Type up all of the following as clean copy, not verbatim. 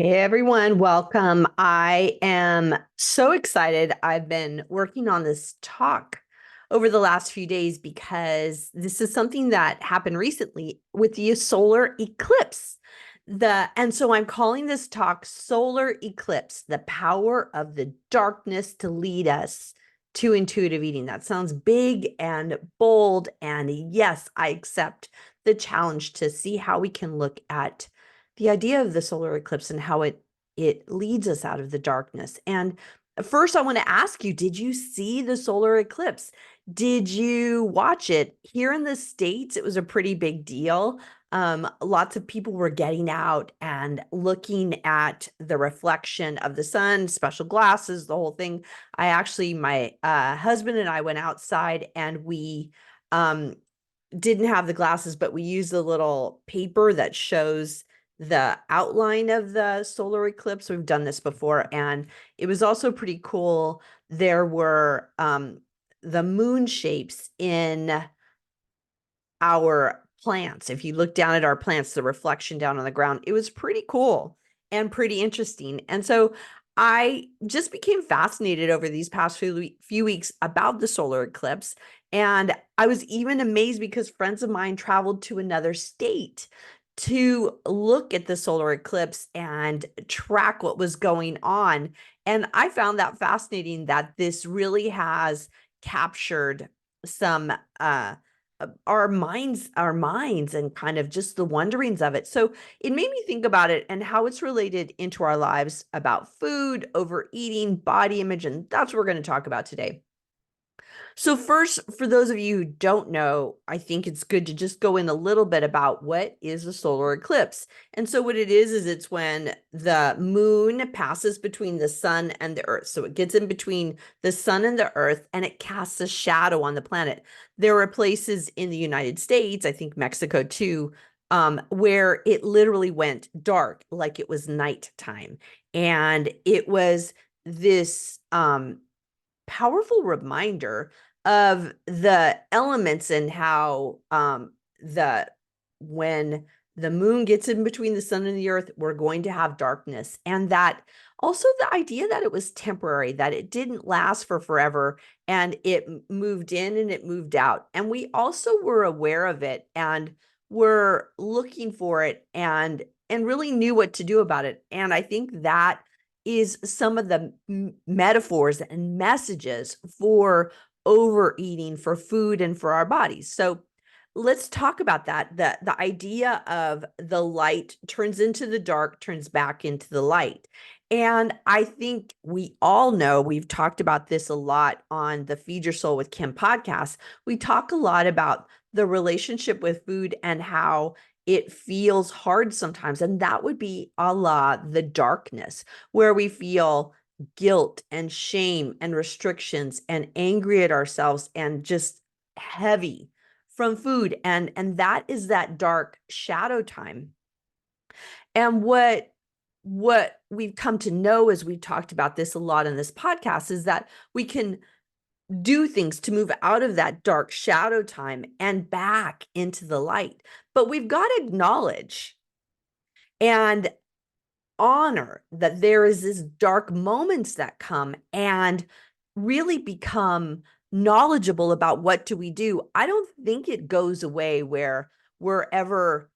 Hey everyone, welcome. I am so excited. I've been working on this talk over the last few days because this is something that happened recently with the solar eclipse. So I'm calling this talk Solar Eclipse, the power of the darkness to lead us to intuitive eating. That sounds big and bold, and yes, I accept the challenge to see how we can look at the idea of the solar eclipse and how it leads us out of the darkness. And first, I want to ask you, did you see the solar eclipse? Did you watch it? Here in the States, it was a pretty big deal. Lots of people were getting out and looking at the reflection of the sun, special glasses, the whole thing. My husband and I went outside and we didn't have the glasses, but we used the little paper that shows the outline of the solar eclipse. We've done this before, and it was also pretty cool. There were the moon shapes in our plants. If you look down at our plants, the reflection down on the ground, it was pretty cool and pretty interesting. And so I just became fascinated over these past few weeks about the solar eclipse. And I was even amazed because friends of mine traveled to another state to look at the solar eclipse and track what was going on. And I found that fascinating that this really has captured some our minds and kind of just the wonderings of it. So it made me think about it and how it's related into our lives about food, overeating, body image, and that's what we're going to talk about today. So first, for those of you who don't know, I think it's good to just go in a little bit about what is a solar eclipse. And so what it is it's when the moon passes between the sun and the earth. So it gets in between the sun and the earth and it casts a shadow on the planet. There are places in the United States, I think Mexico too, where it literally went dark, like it was nighttime. And it was this powerful reminder of the elements and how the when the moon gets in between the sun and the earth, we're going to have darkness. And that also the idea that it was temporary, that it didn't last for forever, and it moved in and it moved out. And we also were aware of it and were looking for it and really knew what to do about it. And I think that is some of the metaphors and messages for overeating, for food, and for our bodies. So let's talk about that. The idea of the light turns into the dark, turns back into the light. And I think we all know, we've talked about this a lot on the Feed Your Soul with Kim podcast. We talk a lot about the relationship with food and how it feels hard sometimes. And that would be a la the darkness, where we feel guilt and shame and restrictions and angry at ourselves and just heavy from food. And that is that dark shadow time. And what we've come to know, as we've talked about this a lot in this podcast, is that we can do things to move out of that dark shadow time and back into the light. But we've got to acknowledge and honor that there is this dark moments that come and really become knowledgeable about what do we do. I don't think it goes away where we're ever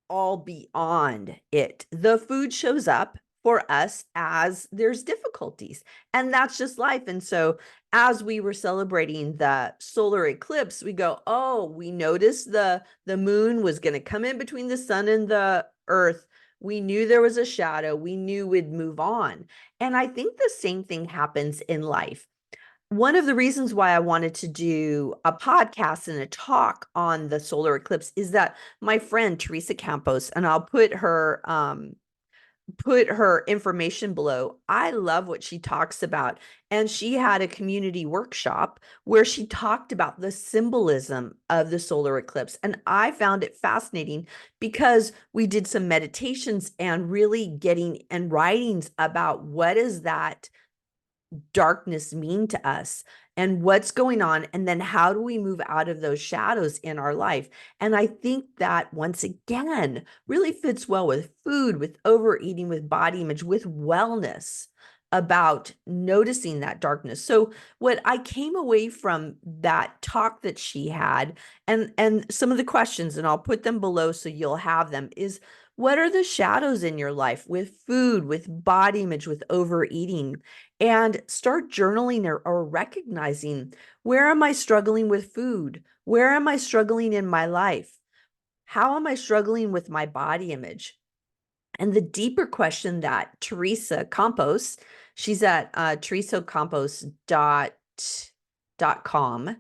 all beyond it. The food shows up for us as there's difficulties, and that's just life. And so as we were celebrating the solar eclipse, we go, oh, we noticed the moon was going to come in between the sun and the earth. We knew there was a shadow. We knew we'd move on. And I think the same thing happens in life. One of the reasons why I wanted to do a podcast and a talk on the solar eclipse is that my friend Teresa Campos, and I'll put her information below. I love what she talks about. And she had a community workshop where she talked about the symbolism of the solar eclipse. And I found it fascinating because we did some meditations and really getting and writings about what is that darkness mean to us and what's going on, and then how do we move out of those shadows in our life? And I think that once again really fits well with food, with overeating, with body image, with wellness, about noticing that darkness. So what I came away from that talk that she had, and some of the questions, and I'll put them below so you'll have them, is what are the shadows in your life with food, with body image, with overeating? And start journaling or recognizing, where am I struggling with food? Where am I struggling in my life? How am I struggling with my body image? And the deeper question that Teresa Campos, she's at teresacampos.com,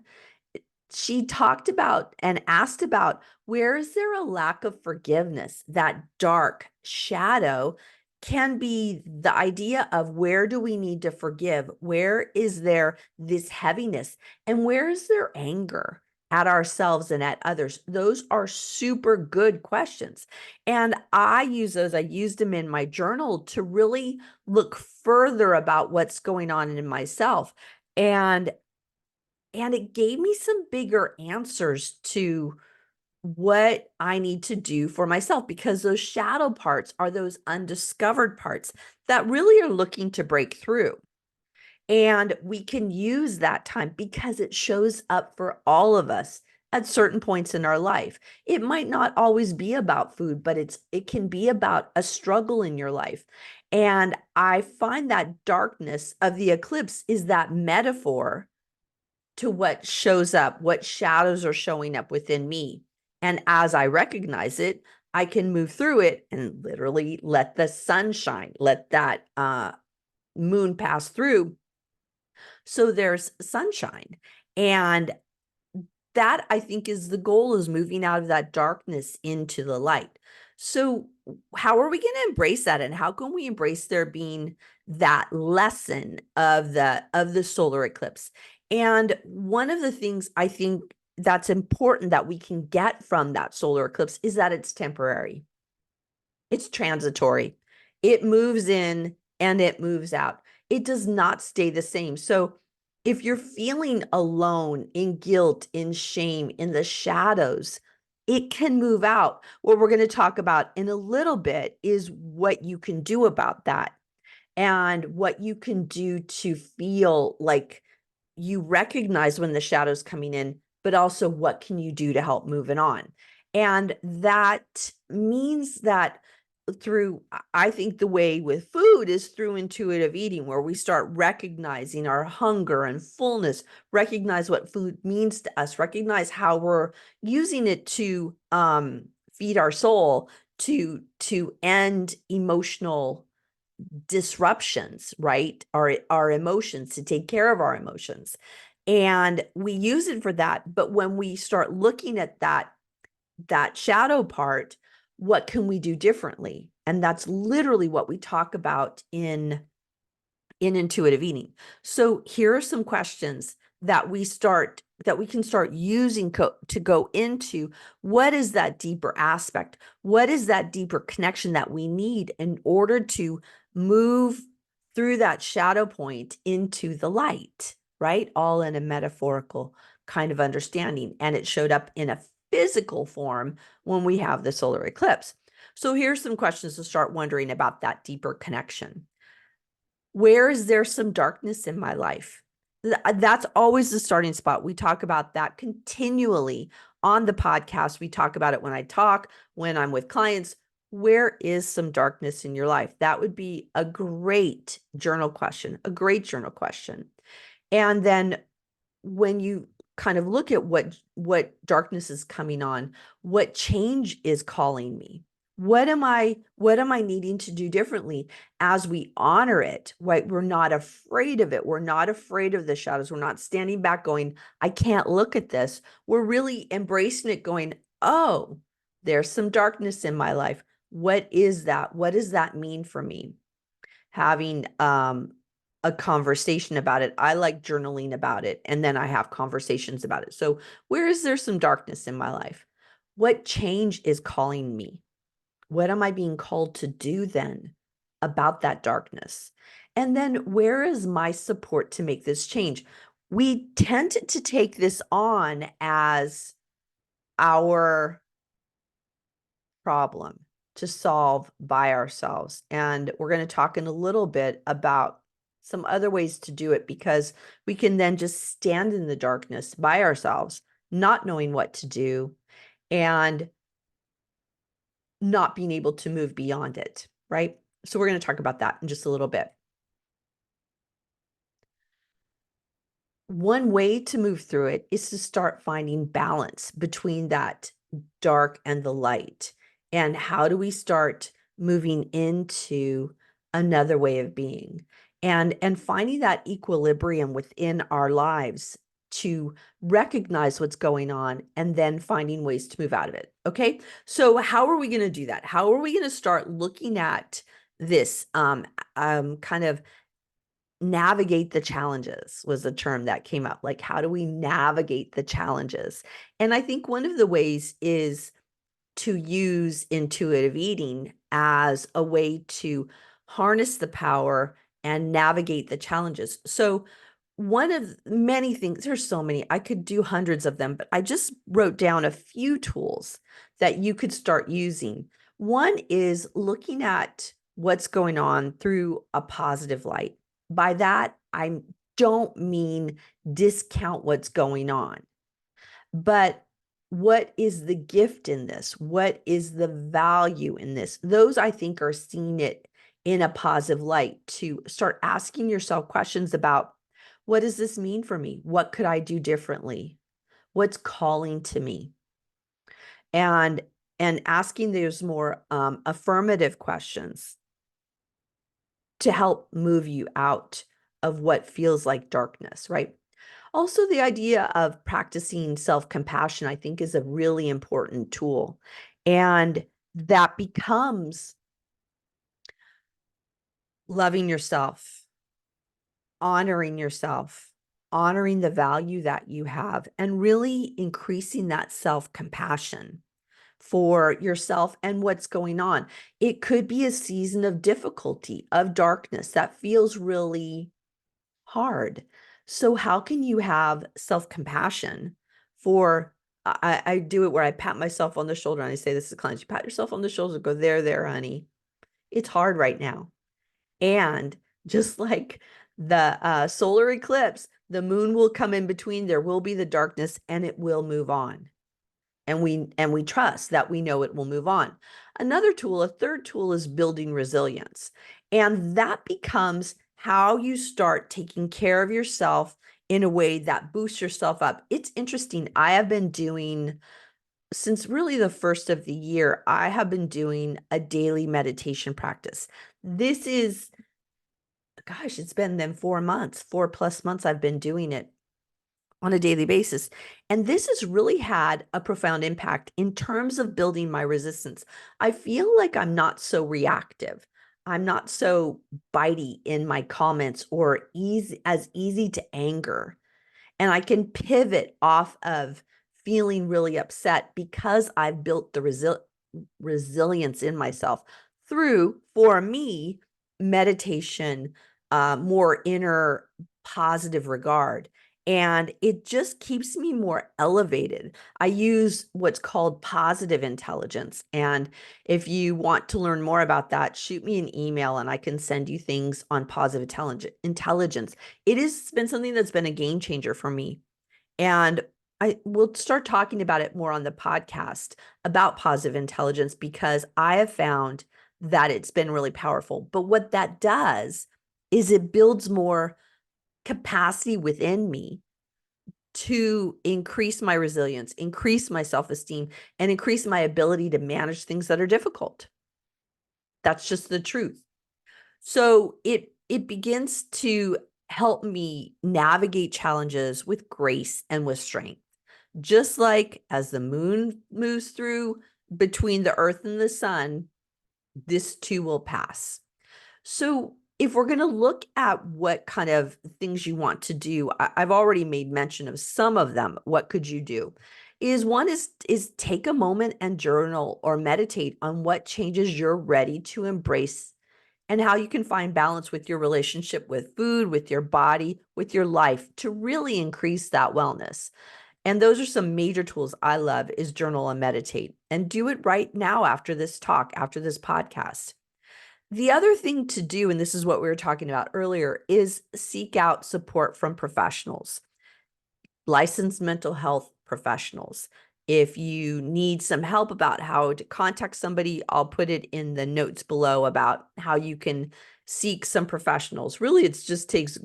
she talked about and asked about, where is there a lack of forgiveness? That dark shadow can be the idea of, where do we need to forgive? Where is there this heaviness? And where is there anger at ourselves and at others? Those are super good questions. And I use those, I used them in my journal to really look further about what's going on in myself. And it gave me some bigger answers to what I need to do for myself, because those shadow parts are those undiscovered parts that really are looking to break through. And we can use that time because it shows up for all of us at certain points in our life. It might not always be about food, but it can be about a struggle in your life. And I find that darkness of the eclipse is that metaphor to what shows up, what shadows are showing up within me. And as I recognize it, I can move through it and literally let the sun shine, let that moon pass through. So there's sunshine. And that, I think, is the goal, is moving out of that darkness into the light. So how are we going to embrace that? And how can we embrace there being that lesson of the solar eclipse? And one of the things I think that's important that we can get from that solar eclipse is that it's temporary. It's transitory. It moves in and it moves out. It does not stay the same. So if you're feeling alone, in guilt, in shame, in the shadows, it can move out. What we're going to talk about in a little bit is what you can do about that, and what you can do to feel like you recognize when the shadow's coming in, but also what can you do to help move it on? And that means that through, I think the way with food is through intuitive eating, where we start recognizing our hunger and fullness, recognize what food means to us, recognize how we're using it to feed our soul, to end emotional disruptions, right? Our emotions, to take care of our emotions. And we use it for that. But when we start looking at that shadow part, what can we do differently? And that's literally what we talk about in intuitive eating. So here are some questions that we can start using to go into, what is that deeper aspect? What is that deeper connection that we need in order to move through that shadow point into the light, right? All in a metaphorical kind of understanding. And it showed up in a physical form when we have the solar eclipse. So here's some questions to start wondering about that deeper connection. Where is there some darkness in my life? That's always the starting spot. We talk about that continually on the podcast. We talk about it when I talk, when I'm with clients. Where is some darkness in your life? That would be a great journal question, a great journal question. And then when you kind of look at what darkness is coming on, what change is calling me? What am I needing to do differently as we honor it, right? We're not afraid of it. We're not afraid of the shadows. We're not standing back going, I can't look at this. We're really embracing it, going, oh, there's some darkness in my life. What is that? What does that mean for me? Having a conversation about it. I like journaling about it, and then I have conversations about it. So where is there some darkness in my life? What change is calling me? What am I being called to do then about that darkness? And then where is my support to make this change? we tend to take this on as our problem to solve by ourselves. And we're going to talk in a little bit about some other ways to do it, because we can then just stand in the darkness by ourselves, not knowing what to do and not being able to move beyond it, right? So we're going to talk about that in just a little bit. One way to move through it is to start finding balance between that dark and the light. And how do we start moving into another way of being, and finding that equilibrium within our lives to recognize what's going on and then finding ways to move out of it. Okay. So how are we going to do that? How are we going to start looking at this kind of navigate the challenges was a term that came up. Like, how do we navigate the challenges? And I think one of the ways is to use intuitive eating as a way to harness the power and navigate the challenges. So one of many things, there's so many, I could do hundreds of them, but I just wrote down a few tools that you could start using. One is looking at what's going on through a positive light. By that, I don't mean discount what's going on, but what is the gift in this? What is the value in this? Those, I think, are seeing it in a positive light, to start asking yourself questions about, what does this mean for me? What could I do differently? What's calling to me? And asking those more affirmative questions to help move you out of what feels like darkness, right? Also, the idea of practicing self-compassion, I think, is a really important tool. And that becomes loving yourself, honoring yourself, honoring the value that you have, and really increasing that self-compassion for yourself and what's going on. It could be a season of difficulty, of darkness that feels really hard. So how can you have self-compassion for, I do it where I pat myself on the shoulder and I say, this is clients, you pat yourself on the shoulder, go, there, honey. It's hard right now. And just like the solar eclipse, the moon will come in between, there will be the darkness, and it will move on. And we trust that we know it will move on. Another tool, a third tool, is building resilience. And that becomes how you start taking care of yourself in a way that boosts yourself up. It's interesting. I have been doing, since really the first of the year, I have been doing a daily meditation practice. This is, gosh, it's been then 4 months, 4+ months I've been doing it on a daily basis. And this has really had a profound impact in terms of building my resistance. I feel like I'm not so reactive. I'm not so bitey in my comments, or easy to anger. And I can pivot off of feeling really upset because I've built the resilience in myself through, for me, meditation, more inner positive regard. And it just keeps me more elevated. I use what's called positive intelligence. And if you want to learn more about that, shoot me an email and I can send you things on positive intelligence. It has been something that's been a game changer for me. And I will start talking about it more on the podcast about positive intelligence, because I have found that it's been really powerful. But what that does is it builds more capacity within me to increase my resilience, increase my self-esteem, and increase my ability to manage things that are difficult. That's just the truth. So it begins to help me navigate challenges with grace and with strength. Just like as the moon moves through between the earth and the sun, this too will pass. So if we're going to look at what kind of things you want to do, I've already made mention of some of them. What could you do? One is take a moment and journal or meditate on what changes you're ready to embrace and how you can find balance with your relationship with food, with your body, with your life to really increase that wellness. And those are some major tools I love is journal and meditate, and do it right now after this talk, after this podcast. The other thing to do, and this is what we were talking about earlier, is seek out support from professionals, licensed mental health professionals. If you need some help about how to contact somebody, I'll put it in the notes below about how you can seek some professionals. Really, it just takes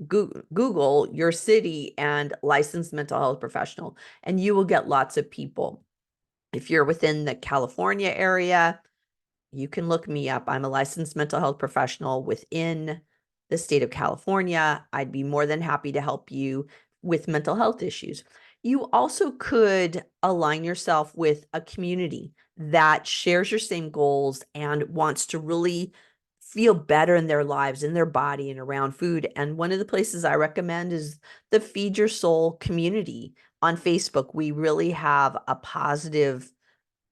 Google your city and licensed mental health professional, and you will get lots of people. If you're within the California area, you can look me up. I'm a licensed mental health professional within the state of California. I'd be more than happy to help you with mental health issues. You also could align yourself with a community that shares your same goals and wants to really feel better in their lives, in their body, and around food. And one of the places I recommend is the Feed Your Soul community on Facebook. We really have a positive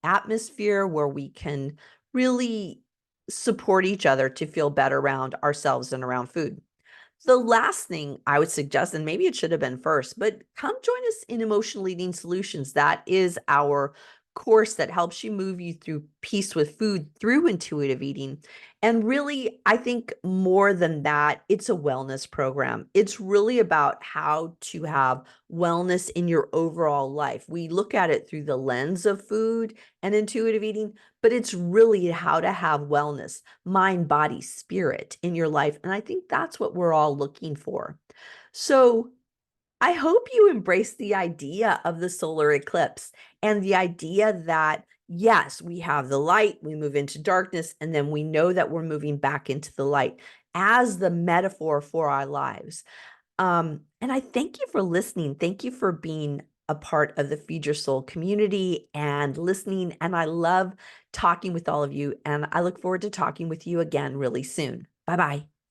atmosphere where we can really support each other to feel better around ourselves and around food. The last thing I would suggest, and maybe it should have been first, but come join us in Emotional Eating Solutions. That is our course that helps you move you through peace with food through intuitive eating. And really, I think more than that, it's a wellness program. It's really about how to have wellness in your overall life. We look at it through the lens of food and intuitive eating, but it's really how to have wellness, mind, body, spirit in your life. And I think that's what we're all looking for. So I hope you embrace the idea of the solar eclipse and the idea that, yes, we have the light, we move into darkness, and then we know that we're moving back into the light as the metaphor for our lives. And I thank you for listening. Thank you for being a part of the Feed Your Soul community and listening. And I love talking with all of you. And I look forward to talking with you again really soon. Bye-bye.